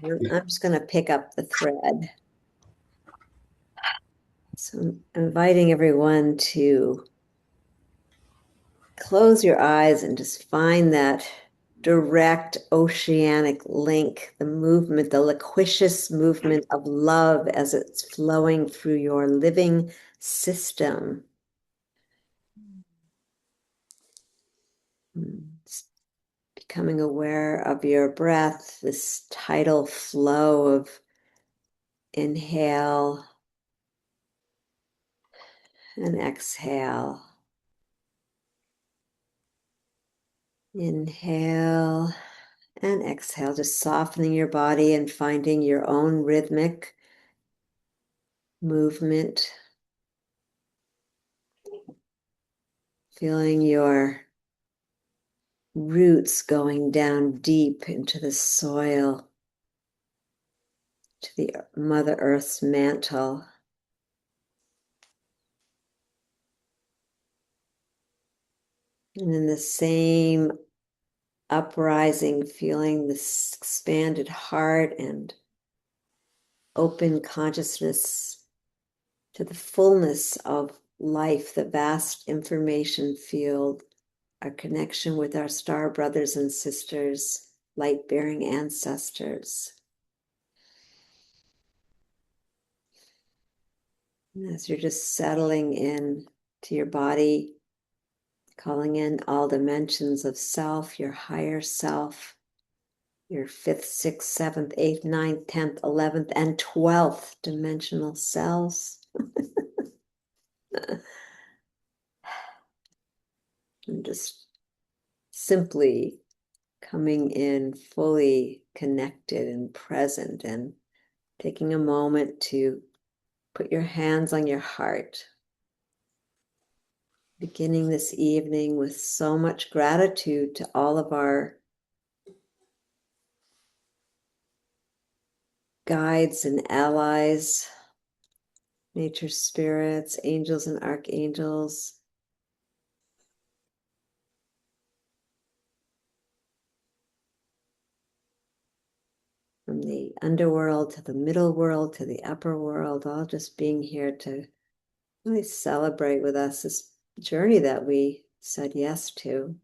I'm just going to pick up the thread. So I'm inviting everyone to close your eyes and just find that direct oceanic link, the movement, the loquacious movement of love as it's flowing through your living system. Just becoming aware of your breath, this tidal flow of inhale and exhale. Inhale and exhale, just softening your body and finding your own rhythmic movement. Feeling your roots going down deep into the soil, to the Mother Earth's mantle. And in the same uprising, feeling this expanded heart and open consciousness to the fullness of life, the vast information field, our connection with our star brothers and sisters, light-bearing ancestors. And as you're just settling in to your body, calling in all dimensions of self, your higher self, your 5th, 6th, 7th, 8th, 9th, 10th, 11th, and 12th dimensional selves. And just simply coming in fully connected and present and taking a moment to put your hands on your heart. Beginning this evening with so much gratitude to all of our guides and allies, nature spirits, angels and archangels. From the underworld to the middle world to the upper world, all just being here to really celebrate with us this journey that we said yes to.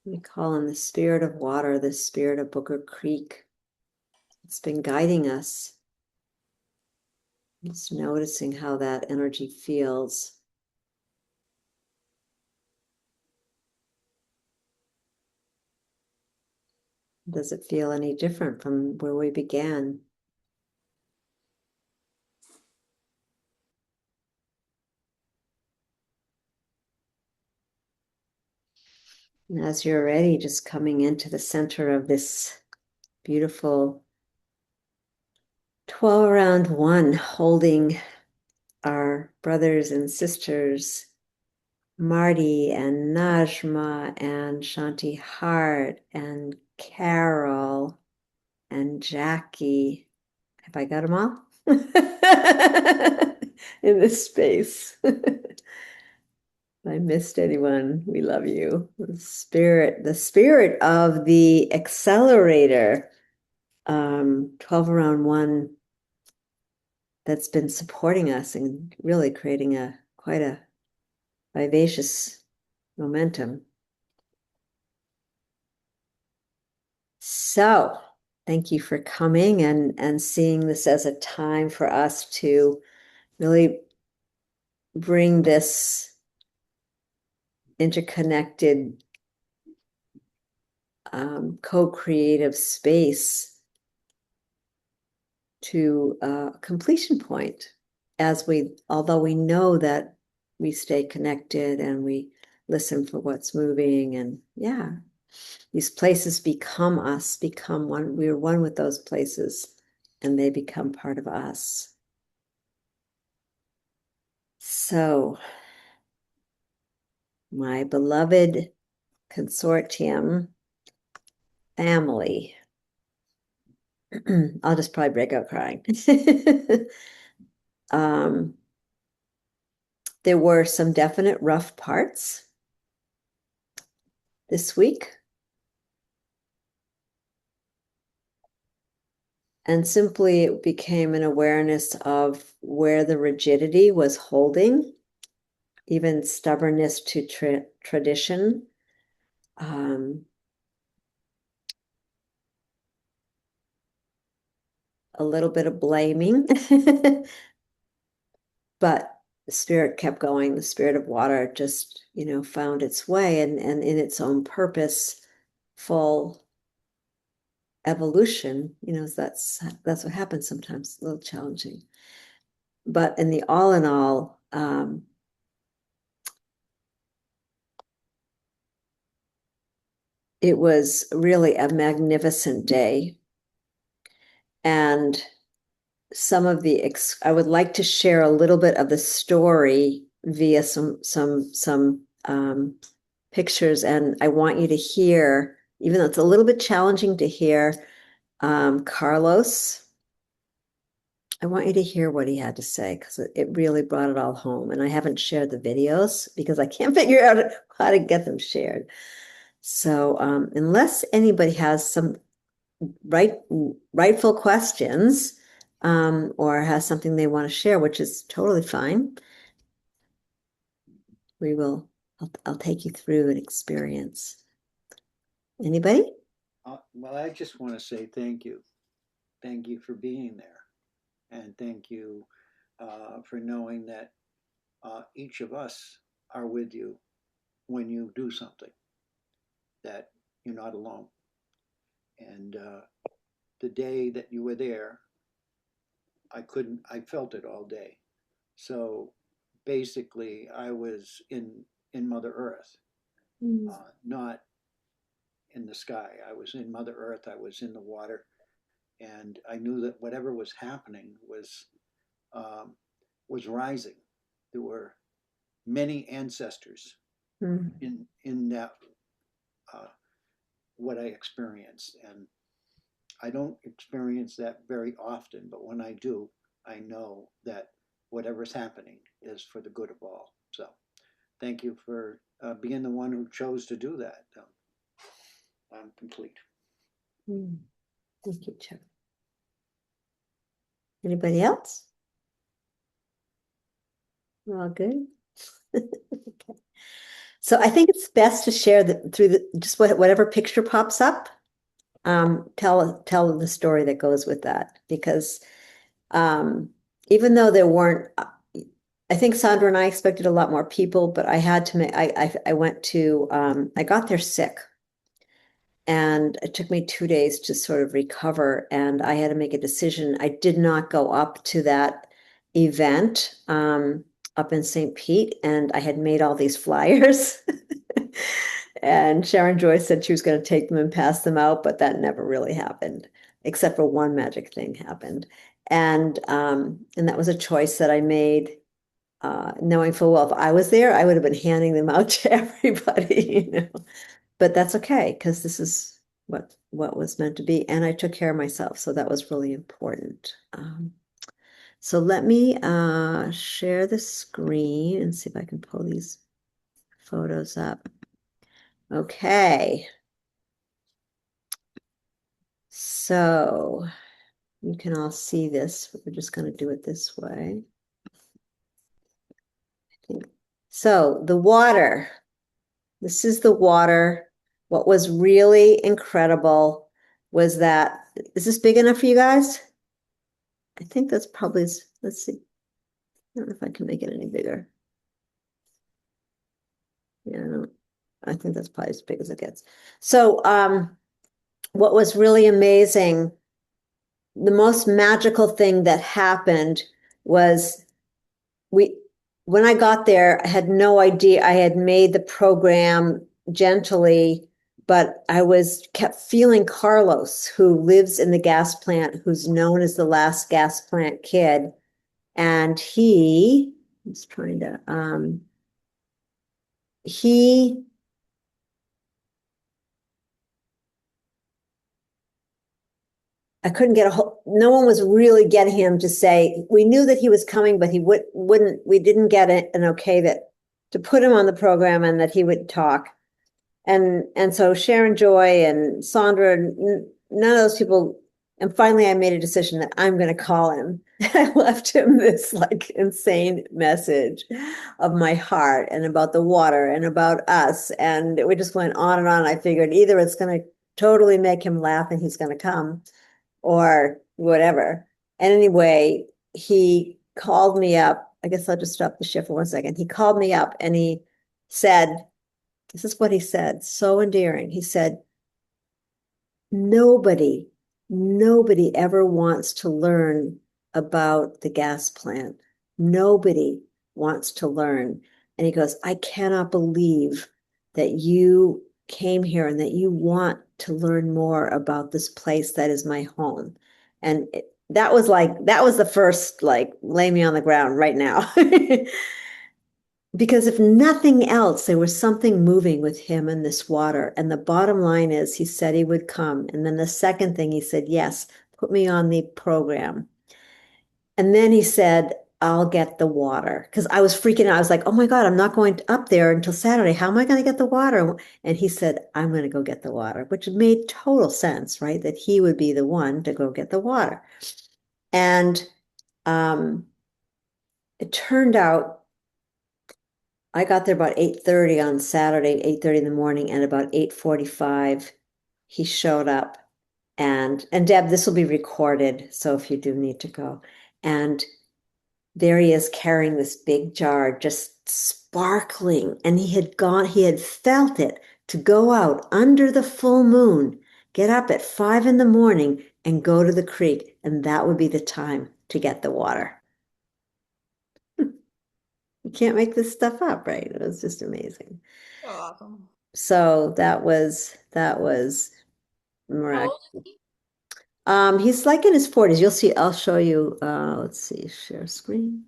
We call on the spirit of water, the spirit of Booker Creek. It's been guiding us. Just noticing how that energy feels. Does it feel any different from where we began? And as you're ready, just coming into the center of this beautiful 12 round one, holding our brothers and sisters, Marty and Najma and Shanti Hart and Carol and Jackie. Have I got them all? In this space. I missed anyone, we love you. The spirit of the accelerator, 12 around one, that's been supporting us and really creating quite a vivacious momentum. So thank you for coming and seeing this as a time for us to really bring this interconnected co-creative space to a completion point, although we know that we stay connected and we listen for what's moving, and yeah, these places become us, become one. We're one with those places and they become part of us. So my beloved Consortium family, I'll just probably break out crying. There were some definite rough parts this week. And simply it became an awareness of where the rigidity was holding, even stubbornness to tradition. A little bit of blaming, but the spirit kept going. The spirit of water just, found its way and in its own purposeful evolution, that's what happens sometimes, a little challenging. But in the all in all, it was really a magnificent day. And some of the I would like to share a little bit of the story via some pictures, and I want you to hear, even though it's a little bit challenging to hear, Carlos. I want you to hear what he had to say because it really brought it all home. And I haven't shared the videos because I can't figure out how to get them shared. So unless anybody has some rightful questions or has something they want to share, which is totally fine, I'll take you through an experience. Anybody? Well, I just want to say thank you. Thank you for being there. And thank you for knowing that each of us are with you when you do something, that you're not alone. And the day that you were there, I felt it all day. So basically, I was in Mother Earth, not in the sky. I was in Mother Earth, I was in the water, and I knew that whatever was happening um, was rising. There were many ancestors in that what I experienced, and I don't experience that very often. But when I do, I know that whatever's happening is for the good of all. So, thank you for being the one who chose to do that. I'm complete. Thank you, Chuck. Anybody else? We're all good. Okay. So I think it's best to share through just whatever picture pops up. Tell the story that goes with that, because even though there weren't, I think Sandra and I expected a lot more people, but I had to make. I went to. I got there sick, and it took me 2 days to sort of recover, and I had to make a decision. I did not go up to that event up in St. Pete, and I had made all these flyers. And Sharon Joyce said she was going to take them and pass them out, but that never really happened, except for one magic thing happened. And that was a choice that I made, knowing full well if I was there, I would have been handing them out to everybody, But that's okay, because this is what was meant to be. And I took care of myself, so that was really important. So let me share the screen and see if I can pull these photos up. Okay. So you can all see this. We're just going to do it this way. So the water. This is the water. What was really incredible was that, is this big enough for you guys? I think that's probably, let's see. I don't know if I can make it any bigger. Yeah, I think that's probably as big as it gets. So what was really amazing, the most magical thing that happened was when I got there, I had no idea. I had made the program gently, but I kept feeling Carlos, who lives in the gas plant, who's known as the last gas plant kid. And he was trying to, I couldn't get no one was really getting him to say, we knew that he was coming, but he wouldn't, we didn't get an okay to put him on the program and that he would talk. And so Sharon Joy and Sandra, none of those people And finally, I made a decision that I'm going to call him. I left him this like insane message of my heart and about the water and about us. And we just went on and on. I figured either it's going to totally make him laugh and he's going to come or whatever. And anyway, he called me up. I guess I'll just stop the share for 1 second. He called me up and he said, this is what he said, so endearing. He said, nobody, nobody ever wants to learn about the gas plant. Nobody wants to learn. And he goes, I cannot believe that you came here and that you want to learn more about this place that is my home. And that was the first, like, lay me on the ground right now. Because if nothing else, there was something moving with him in this water. And the bottom line is, he said he would come. And then the second thing, he said, yes, put me on the program. And then he said, I'll get the water. Because I was freaking out. I was like, oh my God, I'm not going up there until Saturday. How am I going to get the water? And he said, I'm going to go get the water, which made total sense, right? That he would be the one to go get the water. And it turned out I got there about 8:30 on Saturday, 8:30 in the morning, and about 8:45 he showed up. And Deb, this will be recorded, so if you do need to go. And there he is carrying this big jar, just sparkling. And he had felt it to go out under the full moon, get up at 5 in the morning and go to the creek, and that would be the time to get the water. You can't make this stuff up, right? It was just amazing. So awesome. So that was How miraculous. old is he? He's like in his 40s. You'll see, I'll show you. Let's see, share screen.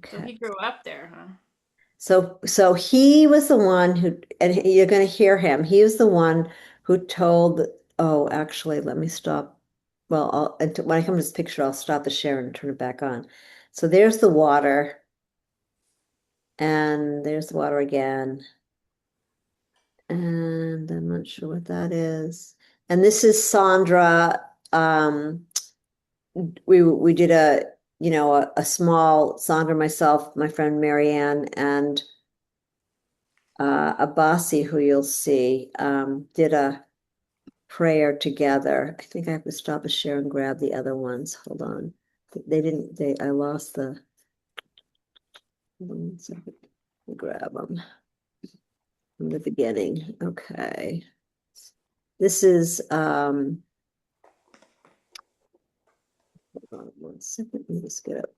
So he Okay. grew up there, huh? So he was the one who, and you're going to hear him. He was the one who told, oh, actually, let me stop. Well, when I come to this picture, I'll stop the share and turn it back on. So there's the water. And there's the water again. And I'm not sure what that is. And this is Sandra. We did a small Sandra, myself, my friend Marianne, and Abasi, who you'll see, did a prayer together. I think I have to stop a share and grab the other ones. Hold on. I lost the, hold on 1 second. Grab them from the beginning. Okay. This is, hold on 1 second. Let me just get up.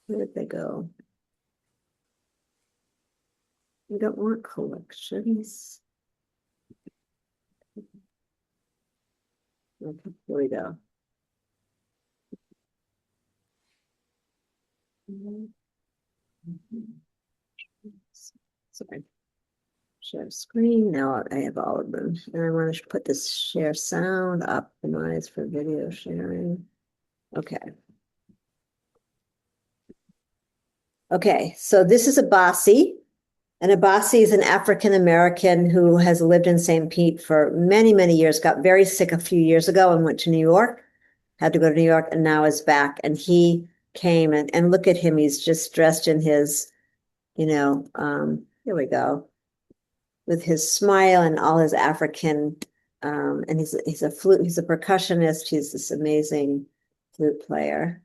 Where did they go? We don't want collections. Okay, here we go. Sorry. Share screen. Now I have all of them. And I want to put this share sound optimized for video sharing. Okay. Okay, so this is Abasi. And Abasi is an African American who has lived in St. Pete for many, many years, got very sick a few years ago and went to New York, had to go to New York, and now is back. And he came and look at him. He's just dressed in his, here we go, with his smile and all his African, and he's a percussionist. He's this amazing flute player.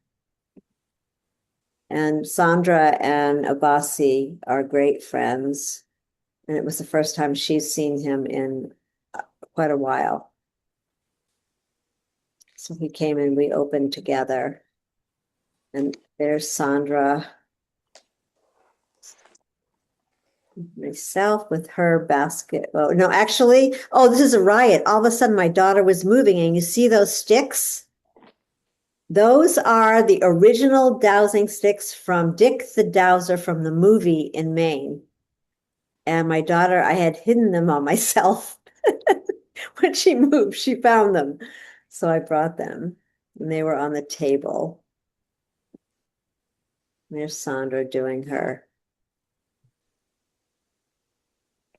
And Sandra and Abasi are great friends. And it was the first time she's seen him in quite a while. So he came and we opened together. And there's Sandra. Myself with her basket. Oh, no, actually, this is a riot. All of a sudden, my daughter was moving, and you see those sticks? Those are the original dowsing sticks from Dick the Dowser from the movie in Maine. And my daughter, I had hidden them on myself. When she moved, she found them. So I brought them, and they were on the table. There's Sandra doing her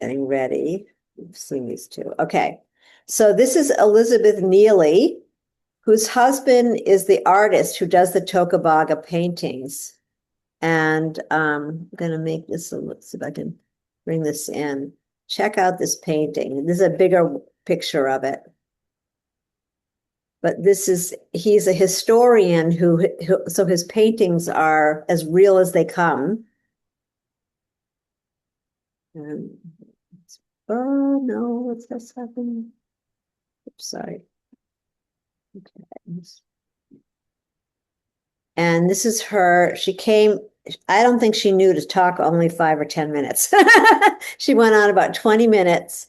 getting ready. We've seen these two. Okay. So this is Elizabeth Neely. whose husband is the artist who does the Tocobaga paintings. And I'm going to make this, let's see if I can bring this in. Check out this painting. This is a bigger picture of it. But he's a historian so his paintings are as real as they come. Oh no, what's this happening? Oops, sorry. Okay. And this is her. She came, I don't think she knew to talk only 5 or 10 minutes. She went on about 20 minutes.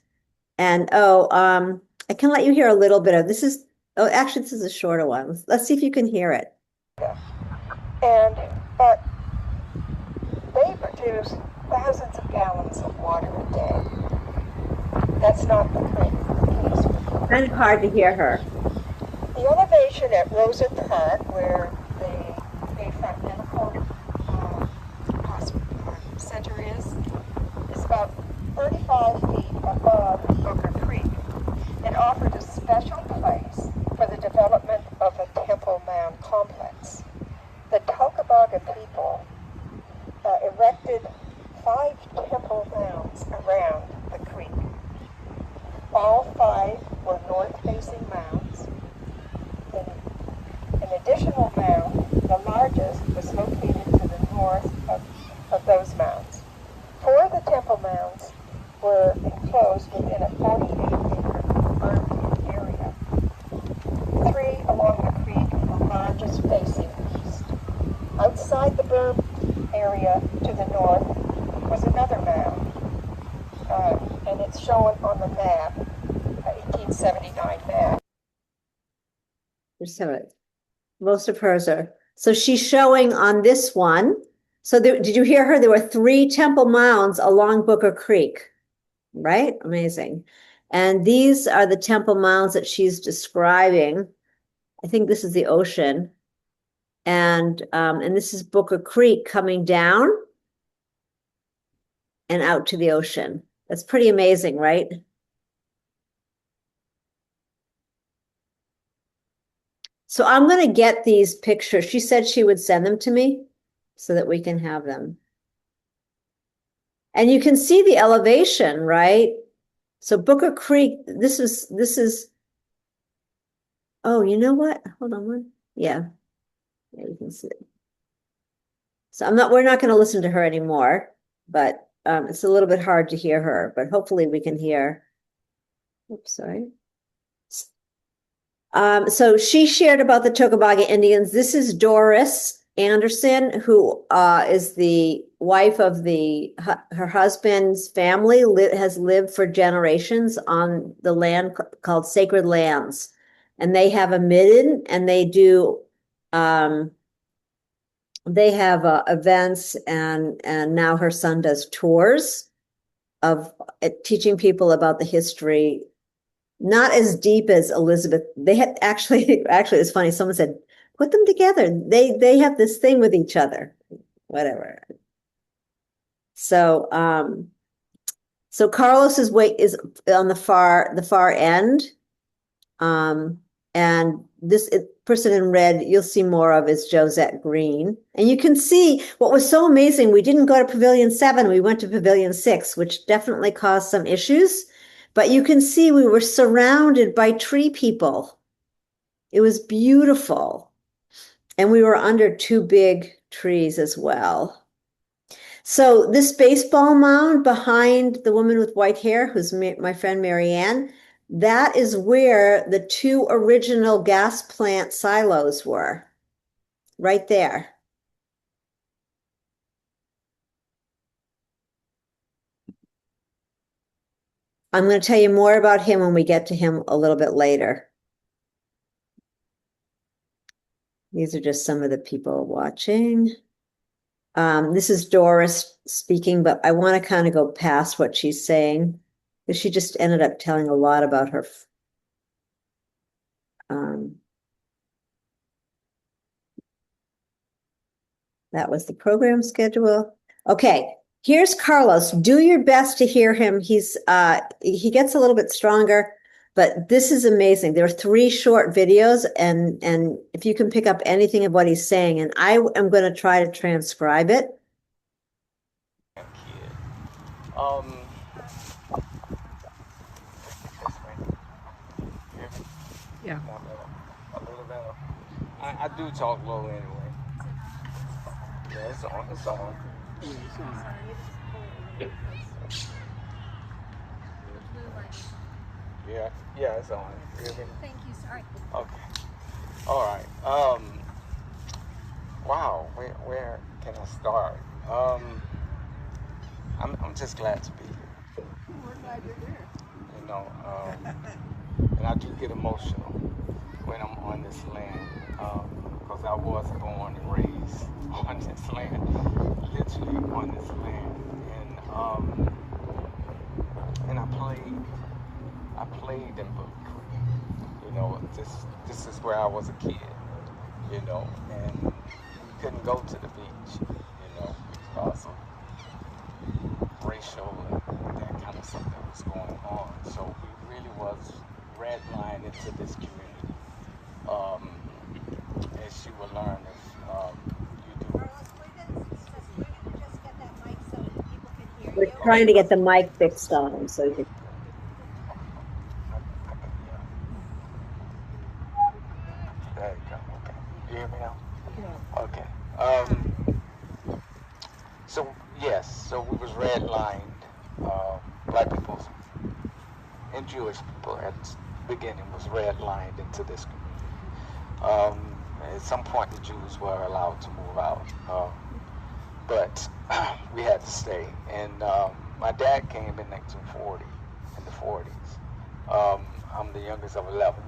And I can let you hear a little bit of this actually this is a shorter one. Let's see if you can hear it. But they produce thousands of gallons of water a day. That's not the case. Kind of hard to hear her. The elevation at Rosa Park, where the Bayfront Medical Center is about 35 feet above Booker Creek. It offered a special place for the development of a Temple Mound complex. The Tocobaga people erected 5 temple mounds around the creek. All 5 were north-facing mounds. An additional mound, the largest, was located to the north of those mounds. 4 of the temple mounds were enclosed within a 48-acre berm area. 3 along the creek, the largest facing east. Outside the berm area to the north was another mound, and it's shown on the map, 1879 map. Most of hers are. So she's showing on this one. So did you hear her? There were 3 temple mounds along Booker Creek, right? Amazing. And these are the temple mounds that she's describing. I think this is the ocean. And this is Booker Creek coming down and out to the ocean. That's pretty amazing, right? So I'm going to get these pictures. She said she would send them to me so that we can have them. And you can see the elevation, right? So Booker Creek, this is, oh, you know what? Hold on one. Yeah, you can see it. So we're not going to listen to her anymore, but it's a little bit hard to hear her, but hopefully we can hear. Oops, sorry. So she shared about the Tocobaga Indians. This is Doris Anderson, who is the wife of her husband's family, has lived for generations on the land called Sacred Lands. And they have a midden, and they do, they have events, and now her son does tours of teaching people about the history. Not as deep as Elizabeth. They had actually it's funny. Someone said, put them together. They have this thing with each other, whatever. So, so Carlos's weight is on the far end. And this person in red, you'll see more of, is Josette Green. And you can see what was so amazing. We didn't go to Pavilion 7. We went to Pavilion 6, which definitely caused some issues. But you can see we were surrounded by tree people. It was beautiful. And we were under 2 big trees as well. So this baseball mound behind the woman with white hair, who's my friend Marianne, that is where the 2 original gas plant silos were, right there. I'm going to tell you more about him when we get to him a little bit later. These are just some of the people watching. This is Doris speaking, but I want to kind of go past what she's saying, because she just ended up telling a lot about her. That was the program schedule. Okay, here's Carlos. Do your best to hear him. He gets a little bit stronger. But this is amazing. There are 3 short videos, and if you can pick up anything of what he's saying, and I am going to try to transcribe it. Kid. Yeah. A little better. I do talk low anyway. Yeah, it's on. It's on. Yeah, yeah, it's on. Thank you, sorry. Okay. All right. Wow. Where can I start? I'm just glad to be here. We're glad you're here. You know, and I do get emotional when I'm on this land, because I was born and raised on this land, literally on this land, and I played in Book Creek. You know, this is where I was a kid. You know, and we couldn't go to the beach. You know, because of racial and that kind of stuff that was going on. So we really was redlined into this community. As you will learn if you do. We're trying to get the mic fixed on him so he can. There you go. Okay. You hear me now? Yeah. Okay. So yes, so we was redlined, black people and Jewish people at the beginning was redlined into this community. At some point, the Jews were allowed to move out, but we had to stay. And my dad came in 1940, in the 40s. I'm the youngest of 11,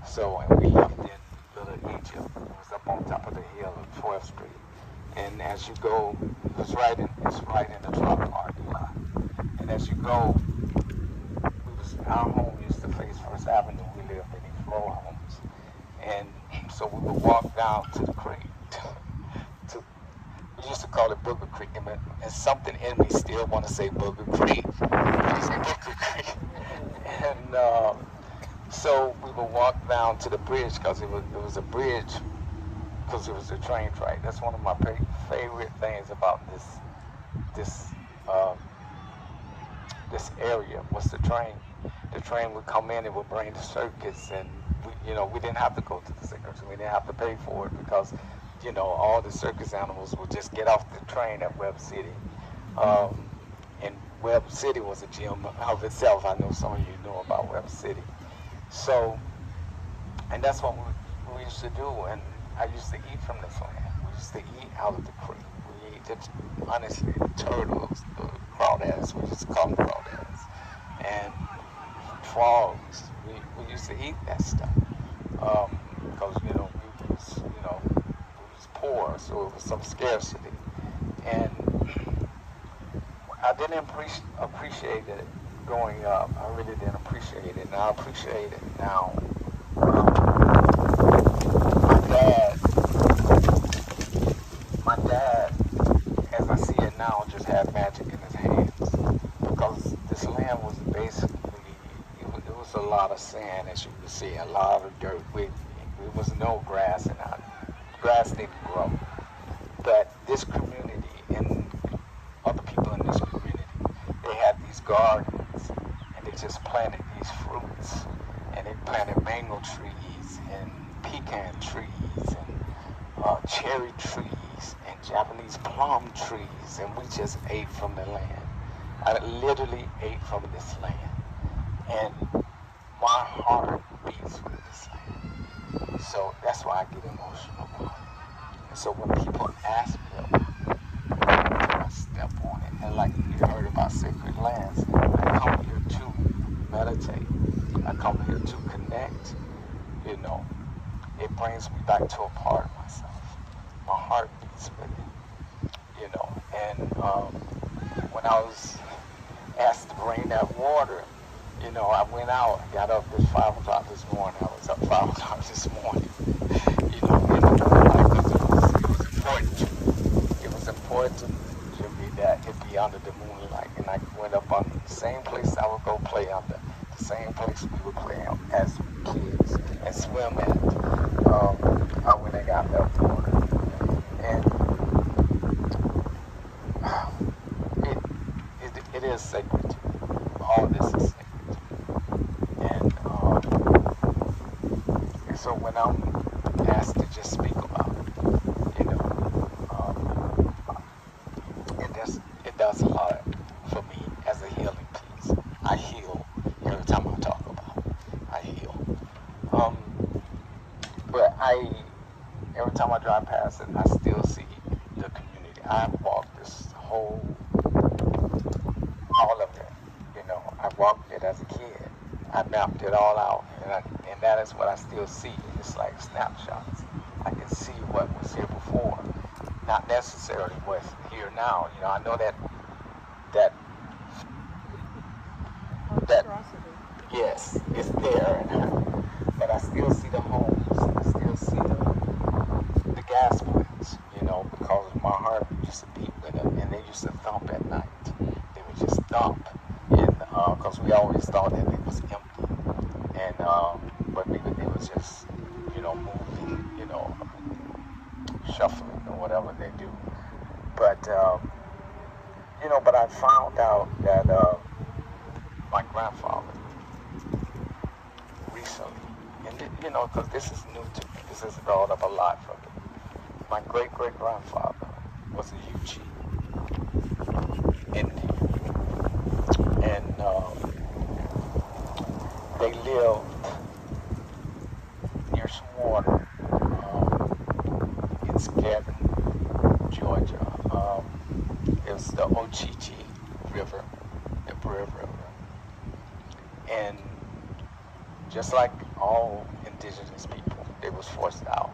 so and we lived in Little Egypt. It was up on top of the hill of 12th Street. And as you go, it's right in the truck parking lot. And as you go, our home used to face First Avenue. We lived in these row homes, and so we would walk down to the creek. We used to call it Booger Creek, and something in me still want to say Booger Creek. It's Booger Creek, and so we would walk down to the bridge because it was a bridge. Because it was a train track. That's one of my favorite things about this area was the train. The train would come in, it would bring the circus, and we didn't have to go to the circus. We didn't have to pay for it because, all the circus animals would just get off the train at Webb City. And Webb City was a gym of itself. I know some of you know about Webb City. So, and that's what we used to do. And I used to eat from this land. We used to eat out of the creek. We ate, honestly, the turtles, the crawdads. We used to call them crawdads. And frogs. We used to eat that stuff. Because, we was poor, so it was some scarcity. And I didn't appreciate it growing up. I really didn't appreciate it. And I appreciate it now. My dad, as I see it now, just had magic in his hands because this land was basically, it was a lot of sand, as you can see, a lot of dirt. There was no grass in it. Grass didn't grow. But this community and other people in this community, they had these gardens and they just planted these fruits, and they planted mango trees and pecan trees and cherry trees and Japanese plum trees, and we just ate from the land. I literally ate from this land, and my heart beats with this land. So that's why I get emotional about it. And so when people ask me about it, I step on it. And like you heard about sacred lands, I come here to meditate. I come here to connect. It brings me back to a part of myself. My heart beats with it. And when I was asked to bring that water, I went out, got up at 5 o'clock this morning. I was up 5 o'clock this morning. It was important to me that it be under the moonlight. And I went up on the same place I would go play under, the the same place we were playing as kids and swim at when they got left water. And it is sacred to me. All this is sacred to me. And so when I'm asked to just speak about it, it does a lot for me as a healing piece. I heal every time I talk about it. I heal. But every time I drive past it, I still see the community. I've walked this all of it. I walked it as a kid. I mapped it all out, and that is what I still see. It's like snapshots. I can see what was here before, not necessarily what's here now. I know that yes, it's there, but I still see the homes. I still see the gas plants. Because my heart used to beat with them, and they used to thump at night. They would just thump, and because we always thought that it was empty, and but maybe they was just moving, shuffling or whatever they do. But but I found out that my grandfather recently, and because this is new to me, this has brought up a lot for me. My great-great-grandfather was a Yuchi Indian, and they lived near some water in Scadden, Georgia. It was the Ochichi River, the Brave River. And just like all indigenous people, they was forced out.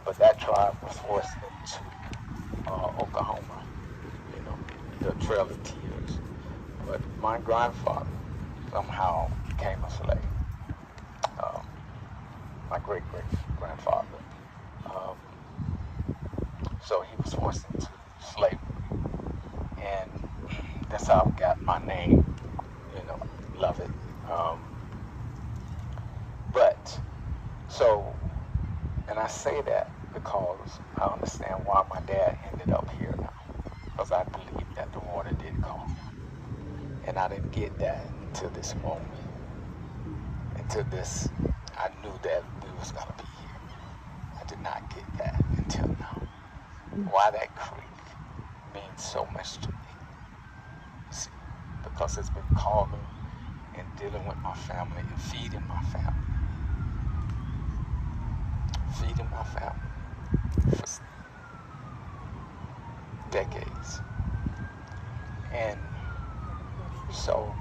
But that tribe was forced into Oklahoma, the Trail of Tears. But my grandfather somehow became a slave. My great-great-grandfather. So he was forced into slavery. And that's how I got my name, love it. And I say that because I understand why my dad ended up here now. Because I believe that the water did come. And I didn't get that until this moment. Until this, I knew that we was going to be here. I did not get that until now. Why that creek means so much to me. See, because it's been calming and dealing with my family and feeding my family. Feeding my family for decades. And so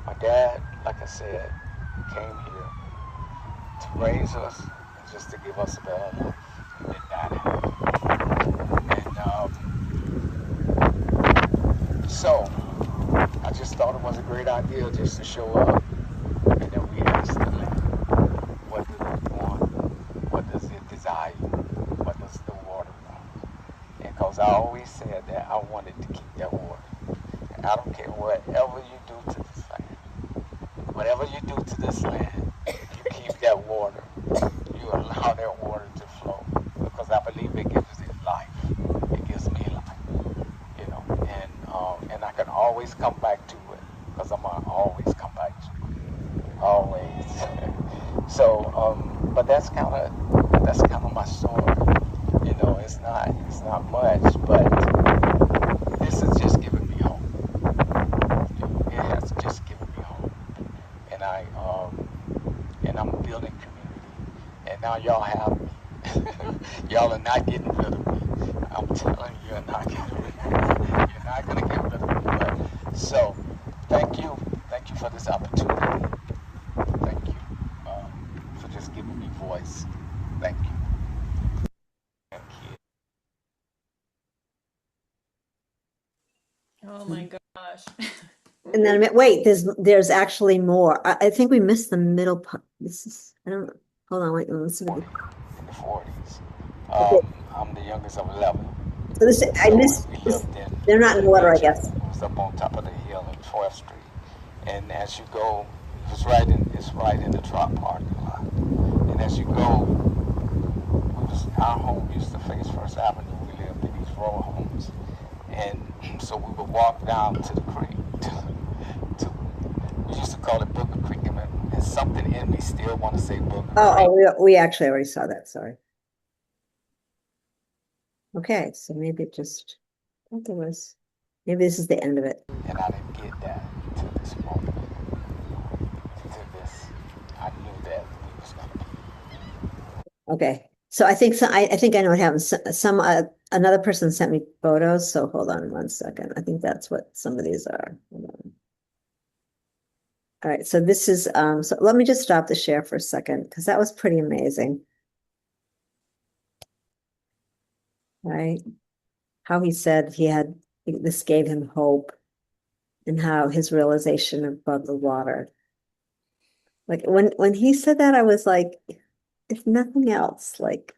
my dad, like I said, came here to raise us and just to give us a better life. And did not happen. And so I just thought it was a great idea just to show up, and then we asked the land, what does it want? What does it desire? What does the water want? And because I always said that I wanted to keep that water. And I don't care whatever you do to this land. Whatever you do to this land, you keep that water. You allow that water to flow. Because I believe it gives it life. It gives me life. And I can always come back to it. Because I'm going to always come back to it. Always. So, but that's kind of my story. It's not much, but this has just given me hope. It has just given me hope, and I'm building community, and now y'all have me. Y'all are not getting rid of me. I'm telling you, you're not getting rid of me. You're not gonna get rid of me. So, thank you for this opportunity. Thank you for just giving me voice. Thank you. Oh my gosh. And then wait, there's actually more. I think we missed the middle part. I don't, hold on, wait, let's see. In the 40s. I'm the youngest of 11. So I missed, they're not in order, I guess. It was up on top of the hill in 12th Street. And as you go, it's right in the truck parking lot. And as you go, our home used to face First Avenue. We lived in these row homes. And so we would walk down to the creek. We used to call it Booker Creek. And something in me still want to say Booker Creek. Oh, we actually already saw that, sorry. Okay, so maybe it just, I thought there was, maybe this is the end of it. And I didn't get that to this moment. To this, I knew that we was going to be. Okay, so I think I think I know what happened. Some another person sent me photos. So hold on one second. I think that's what some of these are. Hold on. All right, so this is so let me just stop the share for a second because that was pretty amazing. Right? How he said this gave him hope, and how his realization above the water. Like when he said that, I was like, if nothing else, like.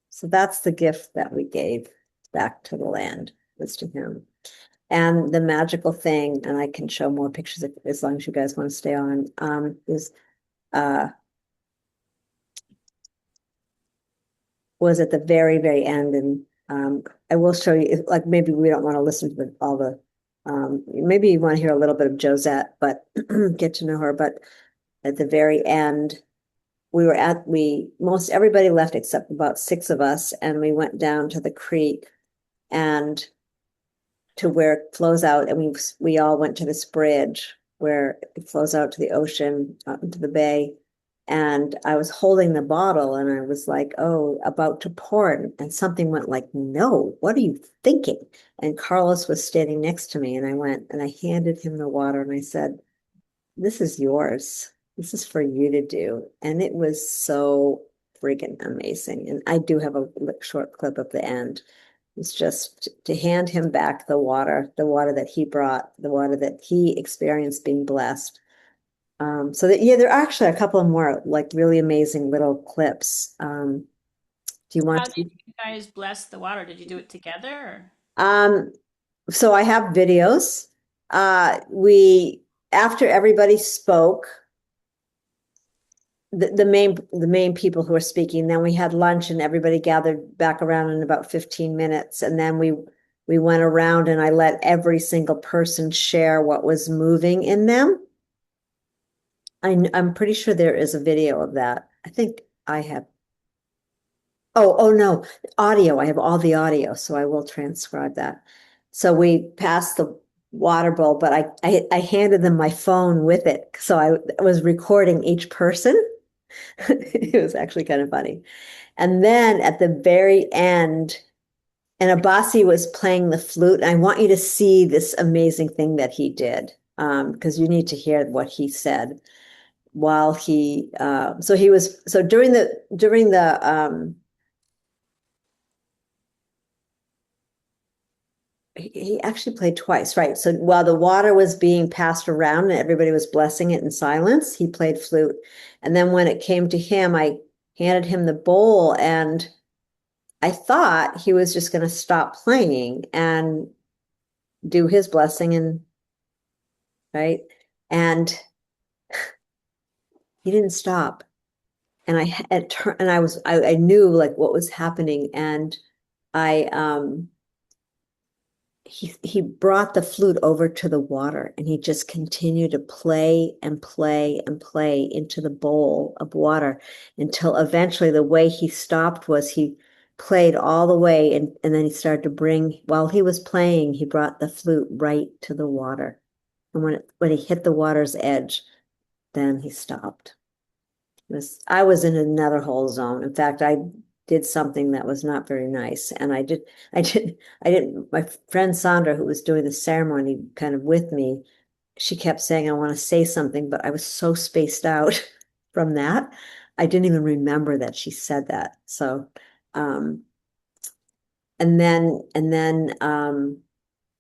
So that's the gift that we gave back to the land, was to him. And the magical thing, and I can show more pictures as long as you guys want to stay on, was at the very, very end. And I will show you, like maybe we don't want to listen to all the, maybe you want to hear a little bit of Josette, but get to know her. But at the very end, most everybody left except about 6 of us, and we went down to the creek and to where it flows out, and we all went to this bridge where it flows out to the ocean, out into the bay. And I was holding the bottle and I was like, oh, about to pour it. And something went like, no, what are you thinking? And Carlos was standing next to me, and I went and I handed him the water and I said, this is yours. This is for you to do. And it was so freaking amazing. And I do have a short clip of the end. It's just to hand him back the water that he brought, the water that he experienced being blessed. So that, yeah, there are actually a couple of more like really amazing little clips. Do you want How to? did you guys bless the water? Did you do it together? So I have videos. After everybody spoke, the main people who were speaking, then we had lunch and everybody gathered back around in about 15 minutes. And then we went around and I let every single person share what was moving in them. I'm pretty sure there is a video of that. I think I have. Oh no, audio. I have all the audio, so I will transcribe that. So we passed the water bowl, but I handed them my phone with it. So I was recording each person. It was actually kind of funny. And then at the very end, and Abasi was playing the flute. And I want you to see this amazing thing that he did, because you need to hear what he said while during the he actually played twice, right? So while the water was being passed around and everybody was blessing it in silence, he played flute. And then when it came to him, I handed him the bowl, and I thought he was just going to stop playing and do his blessing, and right. And he didn't stop. And I knew like what was happening. And he brought the flute over to the water, and he just continued to play and play and play into the bowl of water until eventually the way he stopped was he played all the way, and then he started to while he was playing, he brought the flute right to the water. And when he hit the water's edge, then he stopped. I was in another whole zone. In fact, I did something that was not very nice. And I didn't, my friend Sandra, who was doing the ceremony kind of with me, she kept saying, I want to say something, but I was so spaced out from that. I didn't even remember that she said that. So, and then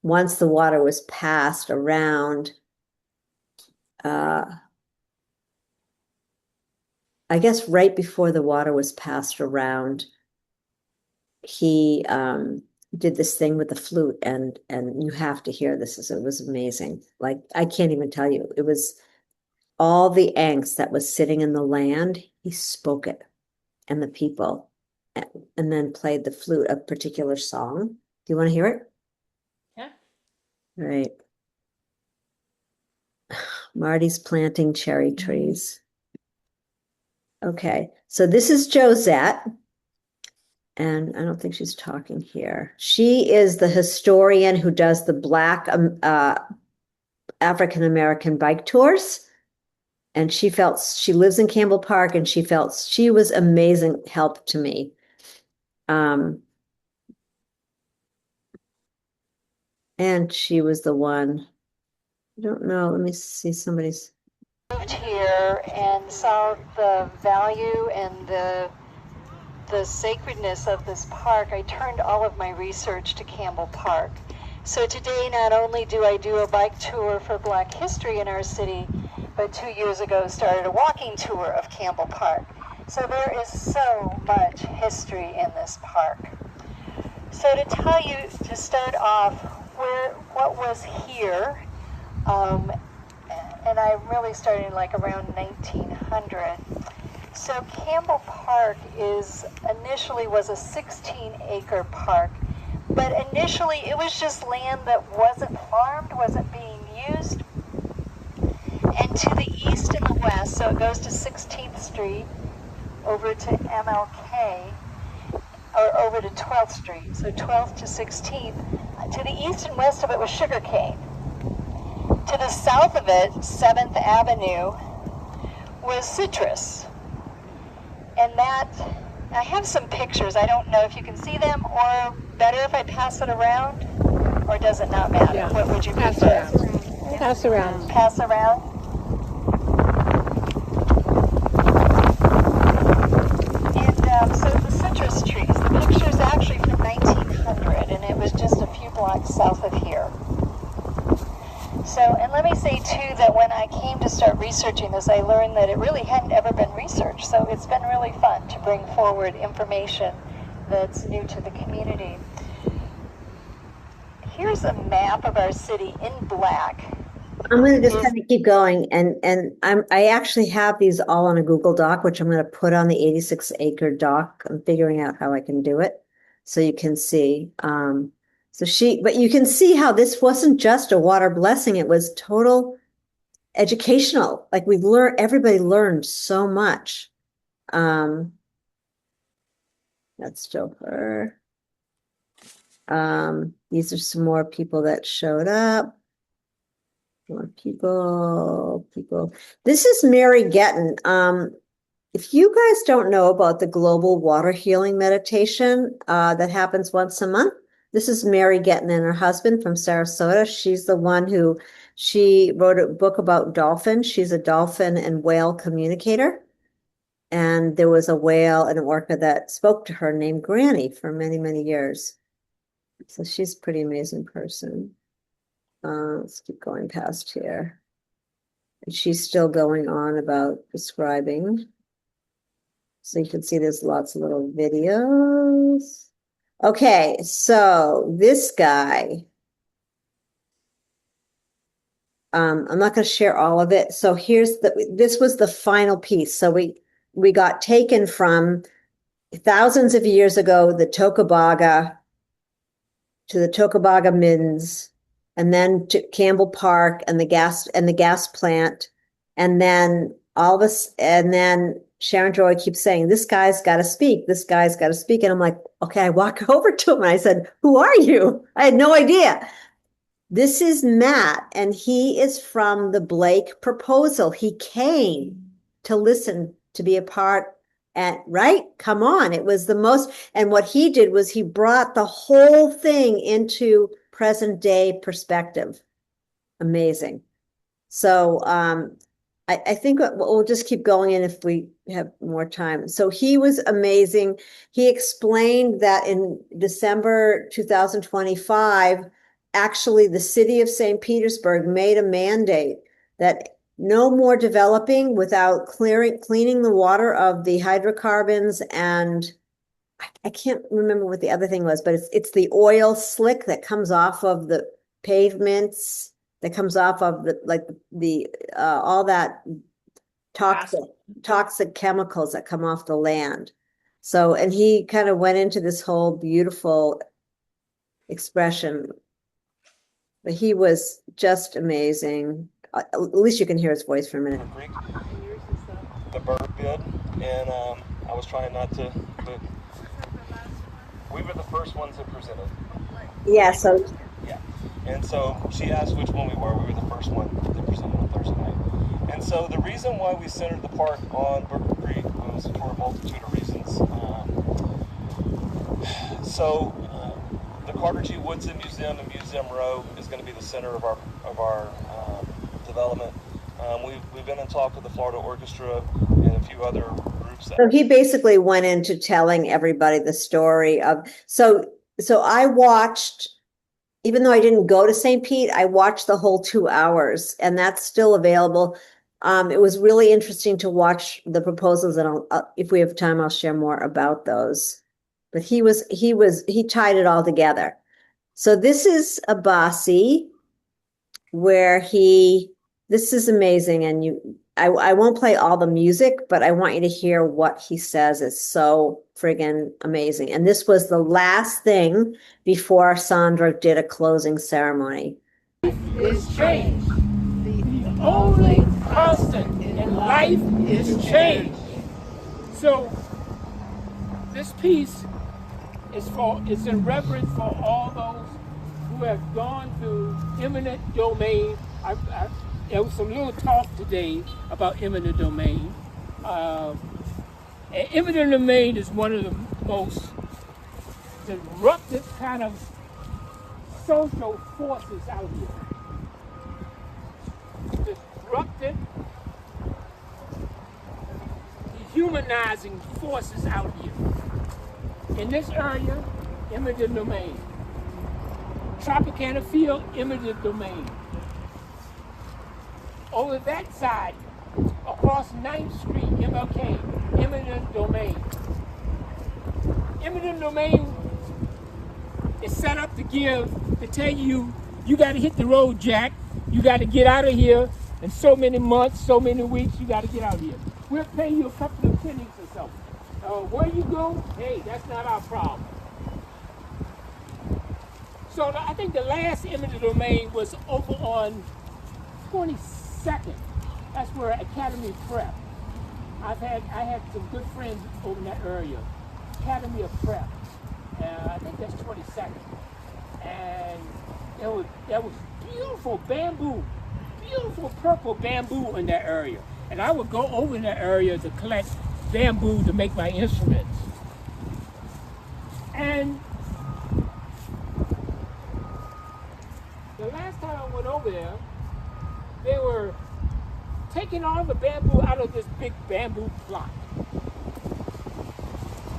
once the water was passed around, I guess right before the water was passed around, he did this thing with the flute, and you have to hear this. It was amazing. Like, I can't even tell you. It was all the angst that was sitting in the land. He spoke it, and the people, and then played the flute, a particular song. Do you want to hear it? Yeah. Right. Marty's planting cherry trees. Okay, so this is Josette. And I don't think she's talking here. She is the historian who does the Black African-American bike tours. And she lives in Campbell Park, and she felt she was amazing help to me. And she was the one, I don't know, let me see somebody's. Moved here and saw the value and the sacredness of this park, I turned all of my research to Campbell Park. So today, not only do I do a bike tour for Black history in our city, but 2 years ago started a walking tour of Campbell Park. So there is so much history in this park. So to tell you, to start off, what was here, and I'm really starting like around 1900. So Campbell Park initially was a 16-acre park, but initially it was just land that wasn't farmed, wasn't being used. And to the east and the west, so it goes to 16th Street, over to MLK, or over to 12th Street, so 12th to 16th. To the east and west of it was sugarcane. To the south of it, 7th Avenue, was citrus. And that, I have some pictures. I don't know if you can see them, or better if I pass it around, or does it not matter? Yeah. What would you Pass prefer? around. Pass around. Pass around. And so the citrus trees, the picture is actually from 1900, and it was just a few blocks south of here. So, and let me say too that when I came to start researching this, I learned that it really hadn't ever been researched. So it's been really fun to bring forward information that's new to the community. Here's a map of our city in black. I'm going to just kind of keep going, and I actually have these all on a Google Doc, which I'm going to put on the 86-acre doc. I'm figuring out how I can do it, so you can see. But you can see how this wasn't just a water blessing; it was total educational. Like everybody learned so much. That's still her. These are some more people that showed up. More people. This is Mary Getton. If you guys don't know about the global water healing meditation that happens once a month, this is Mary Getton and her husband from Sarasota. She's the one she wrote a book about dolphins. She's a dolphin and whale communicator. And there was a whale and an orca that spoke to her named Granny for many, many years. So she's a pretty amazing person. Let's keep going past here. And she's still going on about describing. So you can see there's lots of little videos. Okay, so this guy, I'm not going to share all of it. So this was the final piece. So we got taken from thousands of years ago, the Tocobaga, to the Tocobaga Mins, and then to Campbell Park and the gas plant. And then and then Sharon Joy keeps saying, this guy's got to speak. This guy's got to speak. And I'm like, okay, I walk over to him and I said, who are you? I had no idea. This is Matt, and he is from the Blake proposal. He came to listen, to be a part. And right, come on, it was the most. And what he did was he brought the whole thing into present day perspective. Amazing. So I think we'll just keep going in if we have more time. So he was amazing. He explained that in December 2025, actually the city of St. Petersburg made a mandate that no more developing without cleaning the water of the hydrocarbons and I can't remember what the other thing was, but it's the oil slick that comes off of the pavements, that comes off of the all that toxic chemicals that come off the land. So, and he kind of went into this whole beautiful expression, but he was just amazing. At least you can hear his voice for a minute. Creek, the bird bid, and I was trying not to, but we were the first ones that presented. Yeah, so Yeah, and so she asked which one we were. We were the first one that presented on Thursday night. And so the reason why we centered the park on Burger Creek was for a multitude of reasons. The Carter G. Woodson Museum and Museum Row is going to be the center of our development. We've been in talk with the Florida Orchestra and a few other groups. so he basically went into telling everybody the story of, so I watched, even though I didn't go to St. Pete, I watched the whole 2 hours, and that's still available. It was really interesting to watch the proposals, and if we have time, I'll share more about those. But he tied it all together. So this is Abasi, where this is amazing, and I won't play all the music, but I want you to hear what he says. It's so friggin' amazing. And this was the last thing before Sandra did a closing ceremony. Is change. The only constant in life is change. So this piece is in reverence for all those who have gone through eminent domain. There was some little talk today about eminent domain. And eminent domain is one of the most disruptive kind of social forces out here. Disruptive, dehumanizing forces out here. In this area, eminent domain. Tropicana Field, eminent domain. Over that side, across 9th Street, MLK, eminent domain. Eminent domain is set up to tell you, you got to hit the road, Jack. You got to get out of here. In so many months, so many weeks, you got to get out of here. We'll pay you a couple of pennies or something. Where you go, hey, that's not our problem. So I think the last eminent domain was over on 22nd. That's where Academy Prep. I had some good friends over in that area. Academy of Prep. I think that's 22nd. And there was beautiful bamboo, beautiful purple bamboo in that area. And I would go over in that area to collect bamboo to make my instruments. And the last time I went over there, they were taking all the bamboo out of this big bamboo plot.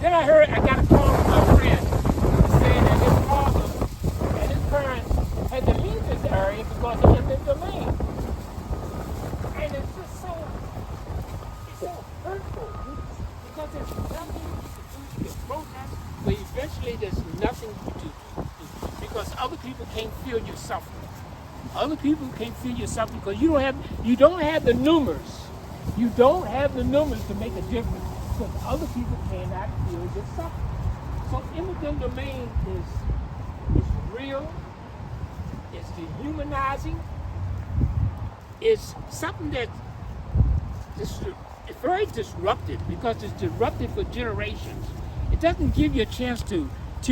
Then I got a call from my friend saying that his father and his parents had to leave this area because of eminent domain. And it's just so hurtful because there's nothing you can do to protest, but eventually there's nothing you do because other people can't feel your suffering. Other people can't feel your suffering because you don't have the numbers. You don't have the numbers to make a difference because other people cannot feel your suffering. So eminent domain is real, it's dehumanizing, it's something that it's very disruptive because it's disruptive for generations. It doesn't give you a chance to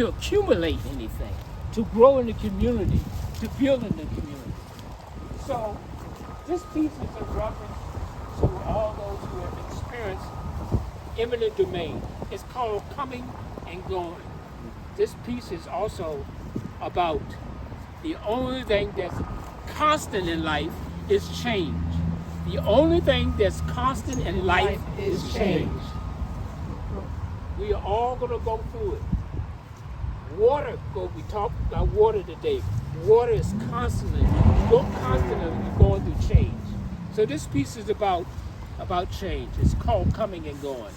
accumulate anything, to grow in the community, to build in the community. So this piece is a reference to all those who have experienced eminent domain. It's called Coming and Going. This piece is also about the only thing that's constant in life is change. The only thing that's constant in life is change. We are all going to go through it. We talked about water today. Water is constantly going through change. So this piece is about change. It's called Coming and Going.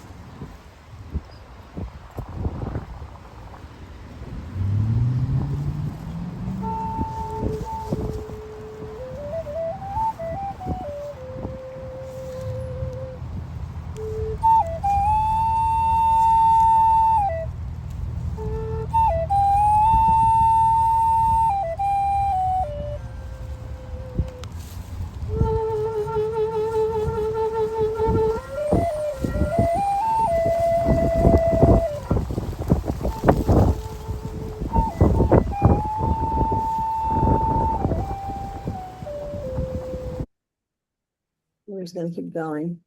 just gonna keep going.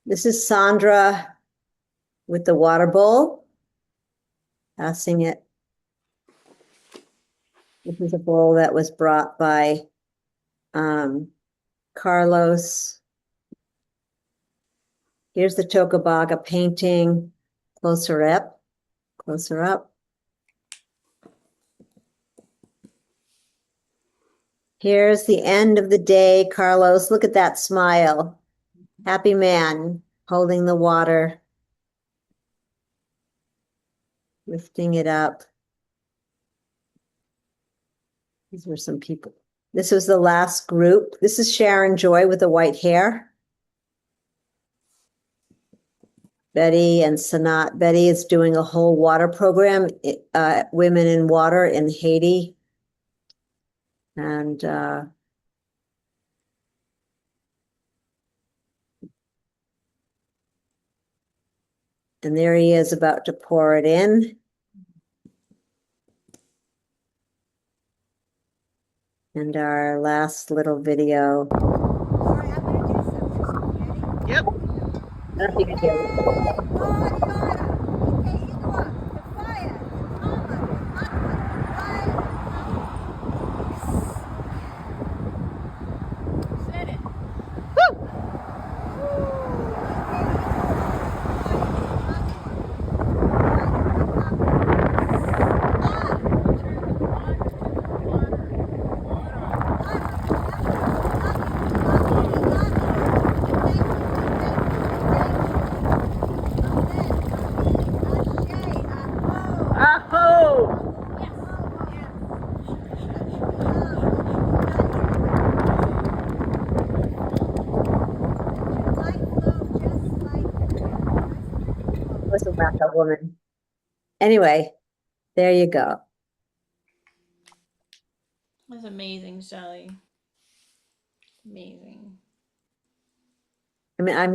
This is Sandra with the water bowl, passing it. This is a bowl that was brought by Carlos. Here's the Tocobaga painting. Closer up, closer up. Here's the end of the day, Carlos. Look at that smile. Happy man holding the water, lifting it up. These were some people. This was the last group. This is Sharon Joy with the white hair. Betty and Sanat. Betty is doing a whole water program, Women in Water in Haiti. And there he is about to pour it in. And our last little video. Yep. I don't think you can hear it. Was a wacko woman. Anyway, there you go. That's amazing, Shelly. Amazing. I mean, I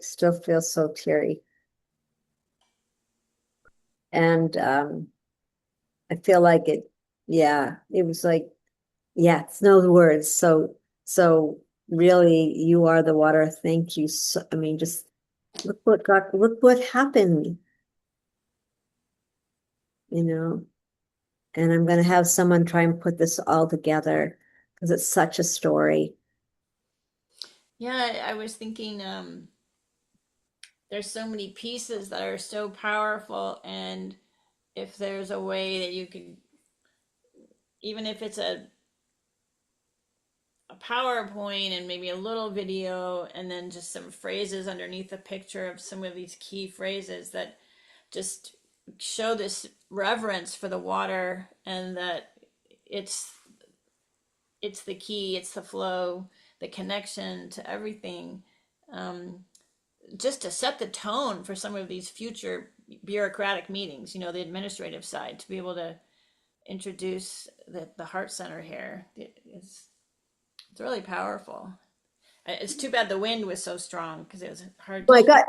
still feel so teary. And I feel like it was like, it's no words. So really, you are the water. Thank you. So, I mean, just look what happened. And I'm going to have someone try and put this all together because it's such a story. Yeah, I was thinking there's so many pieces that are so powerful, and if there's a way that you could, even if it's a PowerPoint and maybe a little video and then just some phrases underneath the picture of some of these key phrases that just show this reverence for the water, and that it's the key, it's the flow, the connection to everything, just to set the tone for some of these future bureaucratic meetings, the administrative side, to be able to introduce the heart center here. It's really powerful. It's too bad the wind was so strong because it was hard to. Oh my God,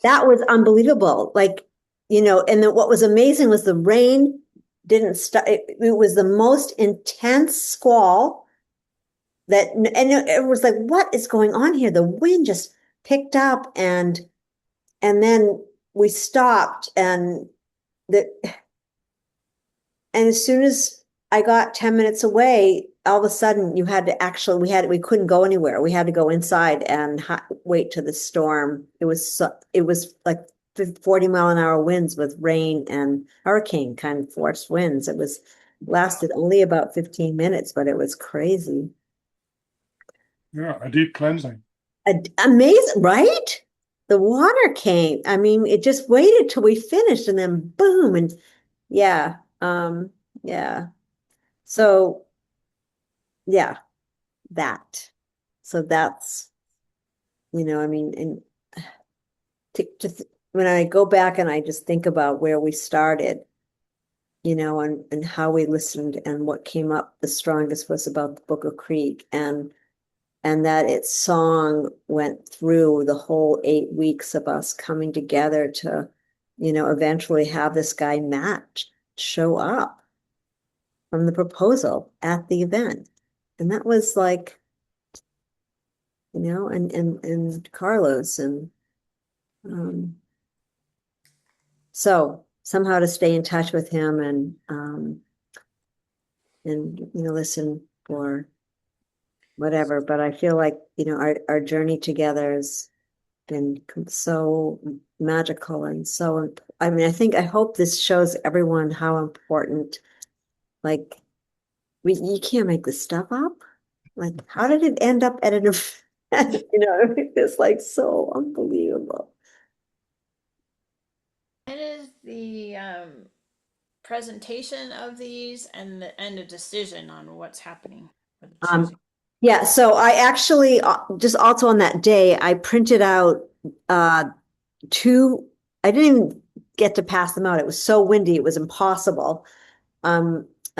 that was unbelievable. And then what was amazing was the rain didn't stop. It was the most intense squall and it was like, what is going on here? The wind just picked up and then we stopped and as soon as I got 10 minutes away, all of a sudden we couldn't go anywhere. We had to go inside and wait till the storm. It was like 40-mile-an-hour winds with rain and hurricane kind of force winds. It lasted only about 15 minutes, but it was crazy. Yeah, a deep cleansing. Amazing, right? The water came. I mean, it just waited till we finished and then boom. And yeah. So yeah, that. So that's, I mean, and when I go back and I just think about where we started, and how we listened, and what came up the strongest was about the Book of Creek, and that its song went through the whole 8 weeks of us coming together to, eventually have this guy Matt show up from the proposal at the event. And that was like, and Carlos um, so somehow to stay in touch with him and listen for whatever. But I feel like, our journey together has been so magical and so, I mean, I hope this shows everyone how important, like, you can't make this stuff up. Like, how did it end up at an event? It's like so unbelievable. It is the presentation of these and a decision on what's happening with Um, choosing. yeah, so I actually just also on that day, I printed out two, I didn't even get to pass them out. It was so windy, it was impossible.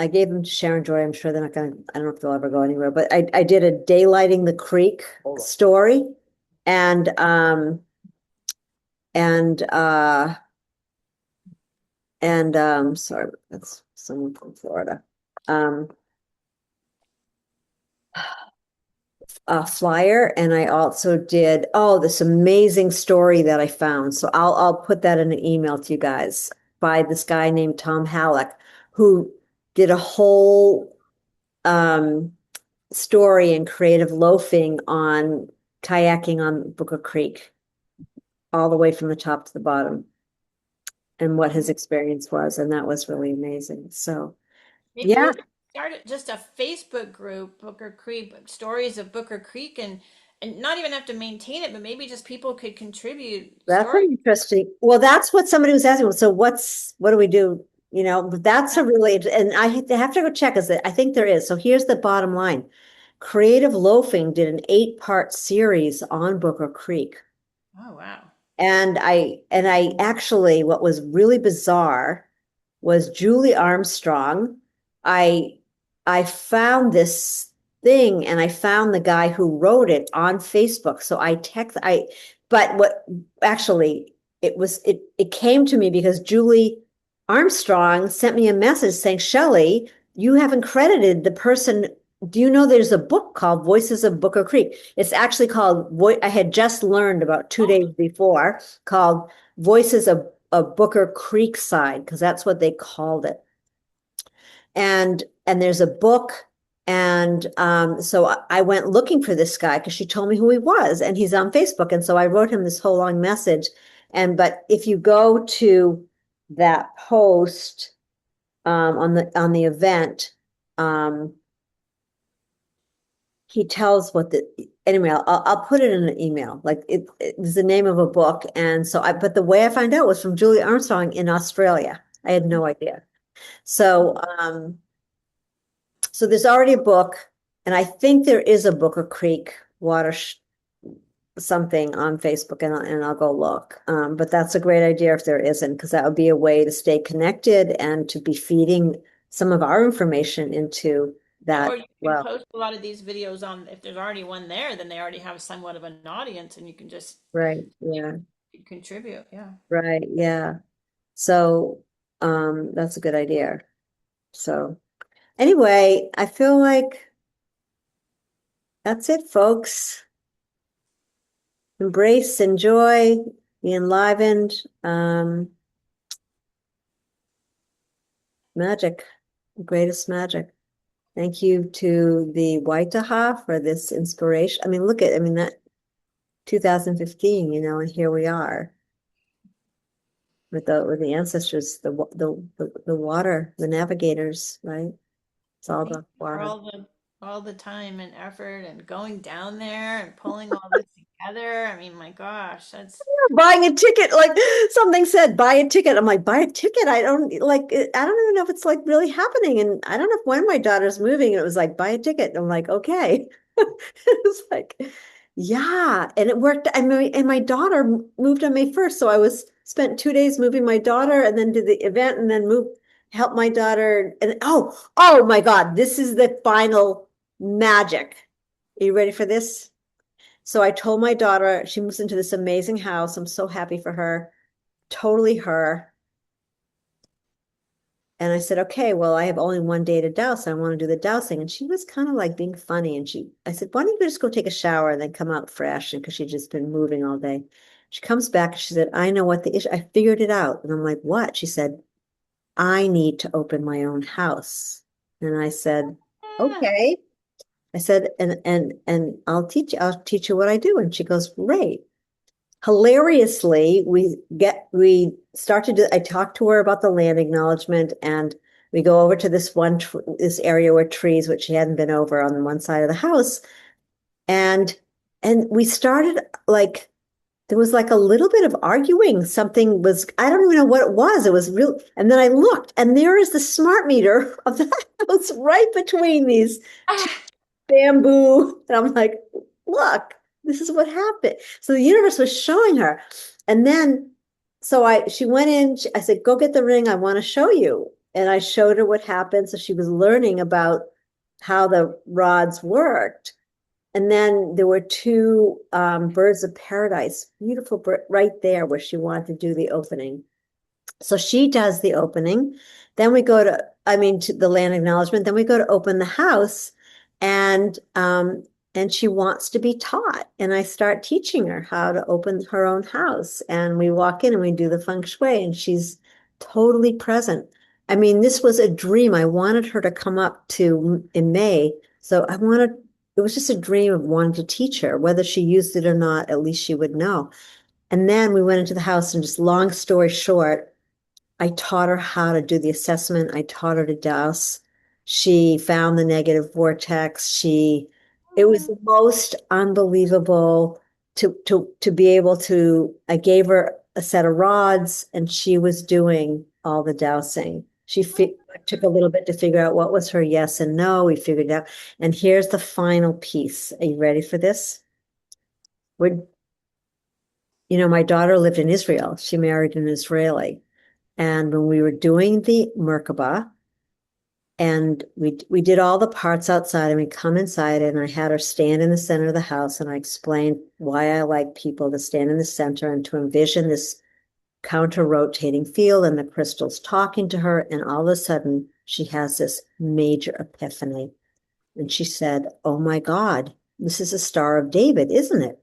I gave them to Sharon Joy. I'm sure they're not gonna, I don't know if they'll ever go anywhere, but I did a daylighting the creek story and and uh sorry, that's someone from Florida. A flyer, and I also did this amazing story that I found. So I'll put that in an email to you guys by this guy named Tom Halleck, who did a whole story in creative loafing on kayaking on Booker Creek, all the way from the top to the bottom, and what his experience was, and that was really amazing. So Maybe yeah, you could start just a Facebook group, Booker Creek, stories of Booker Creek, and not even have to maintain it, but maybe just people could contribute that's an stories. interesting. Well, that's what somebody was asking. So what do we do? But that's a really, and I have to go check. I think there is. So here's the bottom line. Creative Loafing did an 8-part series on Booker Creek. Oh wow. And I actually, what was really bizarre was Julie Armstrong. I I found this thing and I found the guy who wrote it on Facebook. So but what actually it came to me because Julie Armstrong sent me a message saying, Shelley, you haven't credited the person. Do you know there's a book called Voices of Booker Creek? It's actually called I had just learned about 2 days before, called Voices of Booker Creek Side, because that's what they called it. And there's a book, and so I went looking for this guy because she told me who he was, and he's on Facebook. And so I wrote him this whole long message. But if you go to that post on the event, he tells anyway, I'll put it in an email. Like it's the name of a book. And so but the way I find out was from Julie Armstrong in Australia. I had no idea. So there's already a book, and I think there is a Booker Creek water something on Facebook, and I'll go look. But that's a great idea if there isn't, because that would be a way to stay connected and to be feeding some of our information into that. Or you can post a lot of these videos on, if there's already one there, then they already have somewhat of an audience and you can just Right. Yeah. contribute. Yeah. Right. Yeah. So that's a good idea. So anyway, I feel like that's it, folks. Embrace, enjoy, be enlivened. Magic, greatest magic. Thank you to the Waitaha for this inspiration. I mean, that 2015, and here we are with the ancestors, the water, the navigators, right? It's all Thank about you for water. all the time and effort and going down there and pulling all this together. I mean, my gosh, that's Buying a ticket, like something said, buy a ticket. I'm like, buy a ticket. I don't even know if it's like really happening. And I don't know if when my daughter's moving, it was like, buy a ticket. I'm like, okay. It's like, yeah. And it worked. And my daughter moved on May 1st. So spent 2 days moving my daughter and then did the event and then help my daughter. And oh my God, this is the final magic. Are you ready for this? So I told my daughter, she moves into this amazing house. I'm so happy for her. Totally her. And I said, okay, well, I have only one day to douse. I want to do the dousing. And she was kind of like being funny. And I said, why don't you just go take a shower and then come out fresh? And because she'd just been moving all day. She comes back and she said, I know what the issue, I figured it out. And I'm like, what? She said, I need to open my own house. And I said, okay. I said, and I'll teach you what I do. And she goes, great. Hilariously, we start to do, I talk to her about the land acknowledgement, and we go over to this area where trees, which she hadn't been over, on one side of the house. And we started, like, there was like a little bit of arguing. Something was, I don't even know what it was. It was real. And then I looked, and there is the smart meter of the house right between these bamboo. And I'm like, look, this is what happened. So the universe was showing her. And then, she went in, I said, go get the ring. I want to show you. And I showed her what happened. So she was learning about how the rods worked. And then there were two birds of paradise, beautiful bird right there where she wanted to do the opening. So she does the opening. Then we go to the land acknowledgement. Then we go to open the house, and she wants to be taught. And I start teaching her how to open her own house. And we walk in and we do the feng shui, and she's totally present. I mean, this was a dream. I wanted her to come up in May. So it was just a dream of wanting to teach her. Whether she used it or not, at least she would know. And then we went into the house, and just long story short, I taught her how to do the assessment. I taught her to douse. She found the negative vortex. It was the most unbelievable to be able to, I gave her a set of rods, and she was doing all the dousing. Took a little bit to figure out what was her yes and no. We figured it out. And here's the final piece. Are you ready for this? My daughter lived in Israel. She married an Israeli. And when we were doing the Merkaba, and we did all the parts outside, and we come inside, and I had her stand in the center of the house, and I explained why I like people to stand in the center and to envision this counter-rotating field and the crystals talking to her. And all of a sudden, she has this major epiphany. And she said, oh my God, this is a Star of David, isn't it?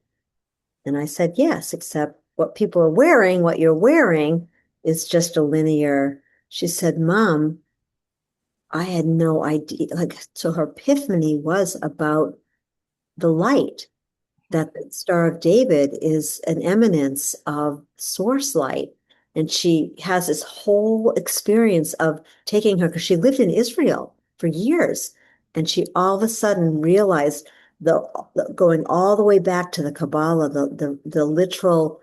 And I said, yes, except what you're wearing is just a linear. She said, Mom, I had no idea. So her epiphany was about the light, that the Star of David is an eminence of source light. And she has this whole experience of taking her, because she lived in Israel for years. And she all of a sudden realized going all the way back to the Kabbalah, the literal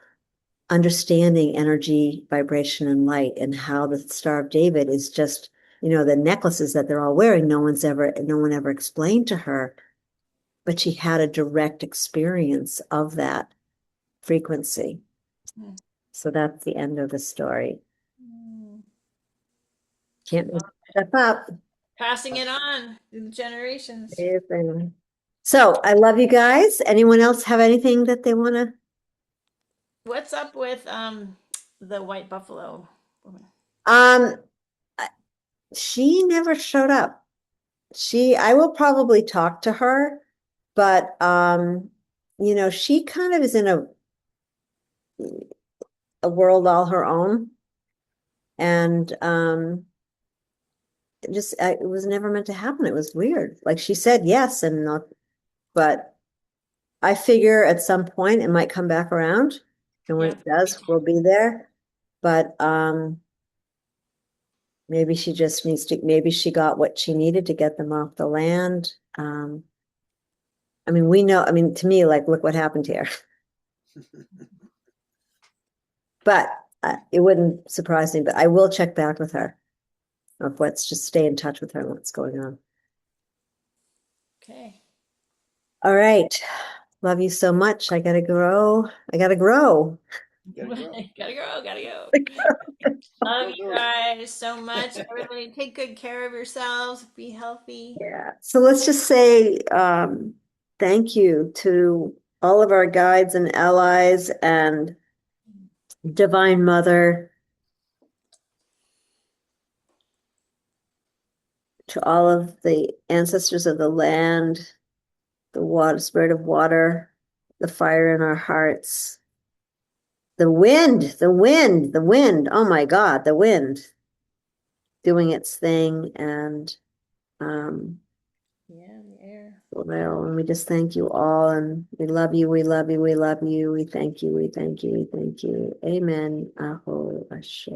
understanding energy, vibration, and light, and how the Star of David is just, the necklaces that they're all wearing, no one ever explained to her, but she had a direct experience of that frequency. Mm. So that's the end of the story. Mm. Can't make stuff up. Passing it on through the generations. Amazing. So I love you guys. Anyone else have anything that they want to? What's up with the white buffalo woman? Um, she never showed up. I will probably talk to her, but she kind of is in a world all her own. And it was never meant to happen. It was weird. Like, she said yes, and not, but I figure at some point it might come back around. And when it does, we'll be there. But maybe she just maybe she got what she needed to get them off the land. To me, like, look what happened here. But it wouldn't surprise me, but I will check back with her. Let's just stay in touch with her and what's going on. Okay. All right. Love you so much. I gotta grow. Gotta grow. Gotta go. Love you guys so much. Everybody, take good care of yourselves. Be healthy. Yeah. So let's just say thank you to all of our guides and allies and Divine Mother. to all of the ancestors of the land, the water, spirit of water, the fire in our hearts, the wind, the wind, the wind. Oh my God, the wind doing its thing. And Yeah, in the air. well, and we just thank you all, and we love you, we love you, we love you. We thank you, we thank you, we thank you. Amen. Aho Ashe.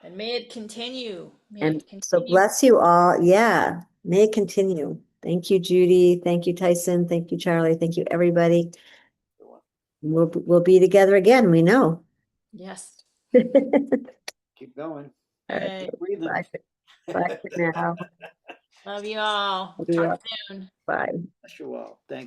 And may it continue. May And it so continue. bless you all. Yeah, may it continue. Thank you, Judy. Thank you, Tyson. Thank you, Charlie. Thank you, everybody. We'll be together again, we know. Yes. Keep going. All right. Okay. Keep breathing. Bye for now. Love you all. Love you Talk all. soon. Bye. Bless you all. Thank